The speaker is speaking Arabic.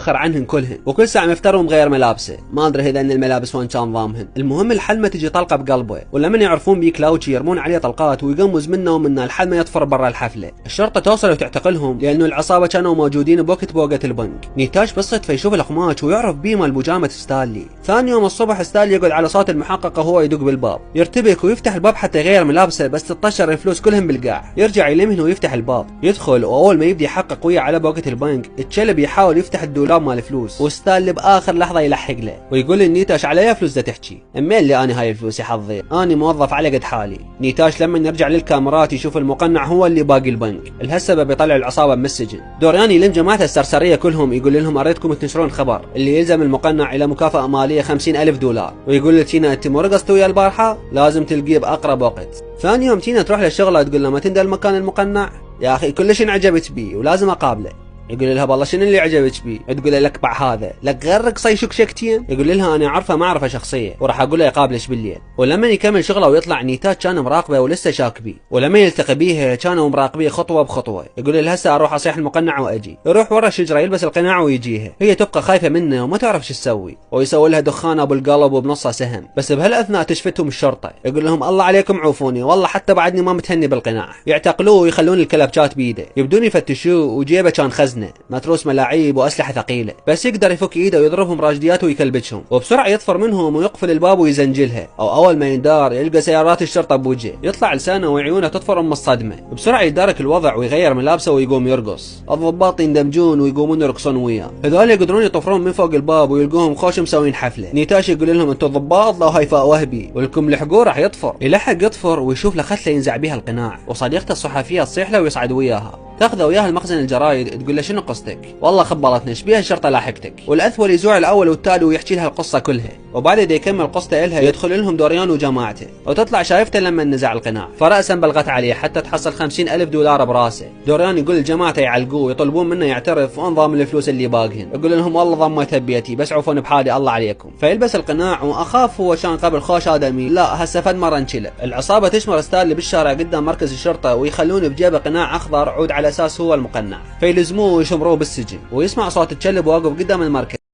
متأخر عنهن كلهن، وكل ساعة مفتر ومغير ملابسه، ما ادري اذا ان الملابس وين كان ضامهن. المهم الحلمة تجي طلقة بقلبه، ولمن يعرفون بيه كلاوتشي يرمون عليه طلقات ويقمز منه ومنه الحلمة يطفر برا الحفلة. الشرطة توصل وتعتقلهم لانه العصابة كانوا موجودين بوقت بوقة البنك. نيتاش بالصدفة يشوف القماش ويعرف بيه مال بجامة ستانلي. ثاني يوم الصبح ستانلي يقعد على صوت المحقق وهو يدق بالباب، يرتبك ويفتح الباب حتى يغير ملابسه، بس تطشر الفلوس كلهم بالقاع. يرجع يلمهن ويفتح الباب، يدخل واول ما يبدي يحقق وياه على بوقة البنك الكلب يحاول يفتح الدولاب مال الفلوس، وستانلي باخر لحظة يلحق له ويقول لنيتاش على اي فلوس دا تحكي؟ امين اللي انا هاي الفلوس يا حظي، انا موظف على قد حالي. نيتاش لما يرجع للكاميرات يشوف المقنع هو اللي باقي البنك، لهالسبب يطلع العصابة من السجن. دوريان يلم جماعته السرسرية كلهم يقول لهم اريدكم تنشرون خبر اللي يلزم المقنع الى مكافأة مالية 50,000 دولار، ويقول لتينا انت مو رقصت ويا البارحة؟ لازم تلقيه باقرب وقت. ثاني يوم تينا تروح للشغلة تقول له ما تندى المكان المقنع؟ يا اخي كلش انعجبت بيه ولازم اقابله. يقول لها والله شنو اللي عجبك بيه؟ تقول له لك هذا لك غير رقصه يشكشكتين. يقول لها انا عارفه ما اعرفه شخصيه وراح اقول له يقابلش بالليل. ولما يكمل شغله ويطلع نيتاش كان مراقبه ولسه شاك بيه، ولما يلتقي بيها كانوا مراقبيه خطوه بخطوه. يقول لها هسه اروح اصيح المقنع واجي. يروح ورا الشجره يلبس القناع ويجيها، هي تبقى خايفه منه وما تعرف شو تسوي، ويسوي لها دخان ابو القلب وبنصه سهم. بس بهالاثناء تشفتهم الشرطه، يقول لهم الله عليكم عوفوني والله حتى بعدني ما متهني بالقناع. يعتقلوه ويخلون الكلبشات بيده، يبدون يفتشوه وجيبه كان خزنه متروس ملاعيب واسلحه ثقيله، بس يقدر يفك ايده ويضربهم راجديات ويكلبشهم، وبسرعه يطفر منهم ويقفل الباب ويزنجلها. اول ما يندار يلقى سيارات الشرطه بوجهه، يطلع لسانه وعيونه تطفر ام الصدمه. بسرعه يدارك الوضع ويغير ملابسه ويقوم يرقص. الضباط يندمجون ويقومون يرقصون وياه، هذول يقدرون يطفرون من فوق الباب ويلقوهم خوش مسوين حفله. نيتاش يقول لهم انتم ضباط لو هيفاء وهبي ولكم لحقوه راح يطفر. يلحق يطفر ويشوف له ختله ينزع بها القناع، وصديقته الصحفيه تصيح له ويصعد وياها. تاخذه وياها المخزن الجرايد تقول له شنو قصتك؟ والله خبرتني ايش بيها الشرطه لاحقتك. والاثول يزوع الاول والتالي ويحكي لها القصه كلها، وبعد اذا يكمل قصته لها يدخل لهم دوريان وجماعته، وتطلع شايفته لما نزع القناع، فراسا بلغت عليه حتى تحصل 50,000 دولار براسه. دوريان يقول لجماعته يعلقوه ويطلبون منه يعترف وانضام الفلوس اللي باقهن. يقول لهم والله ضميتها بيتي بس عوفون بحالي الله عليكم. فيلبس القناع واخاف هو كان قبل خوش ادمي، لا هسه فد مره انشلب. العصابه تشمر ستانلي بالشارع قدام مركز الشرطه ويخلون بجيبه قناع اخضر عود على اساس هو المقنع، فيلزموه ويشمروه بالسجن. ويسمع صوت الكلب واقف قدام المركز.